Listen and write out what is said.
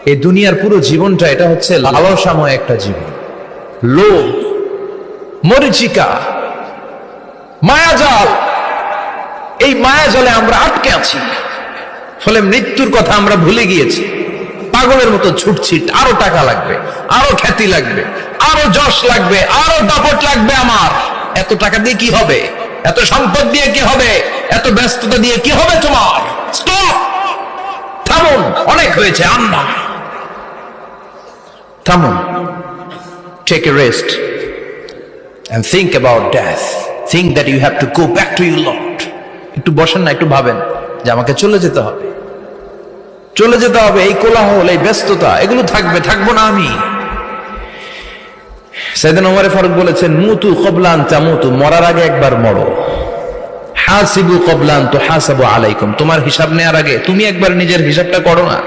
এই দুনিয়ার পুরো জীবনটা এটা হচ্ছে লালসাময় একটা জীবন, লোভ, মরিচিকা, মায়াজাল। এই মায়াজালে আমরা আটকে আছি, ফলে মৃত্যুর কথা আমরা ভুলে গিয়েছি। পাগলের মতো ছুটছি, আরো টাকা লাগবে, আরো খ্যাতি লাগবে, আরো যশ লাগবে, আরো দাপট লাগবে। আমার এত টাকা দিয়ে কি হবে? এত সম্পদ দিয়ে কি হবে? এত ব্যস্ততা দিয়ে কি হবে তোমার? স্টপ, থামুন, অনেক হয়েছে। আন্না, থামুন, take a rest and think about death. Think that you have to go back to your Lord. একটু বসেন না, একটু ভাবেন যে আমাকে চলে যেতে হবে, চলে যেতে হবে। এই কোলাহল, এই ব্যস্ততা, এগুলো থাকবে, থাকবো না আমি। সাইয়েদনা ওমর ফারুক বলেছেন, মুতু ক্বাবলা আন তামুতু, মরার আগে একবার মরো। হাসিবু ক্বাবলা আন তুহাসাবু আলাইকুম, তোমার হিসাব নেওয়ার আগে তুমি একবার নিজের হিসাবটা করো না।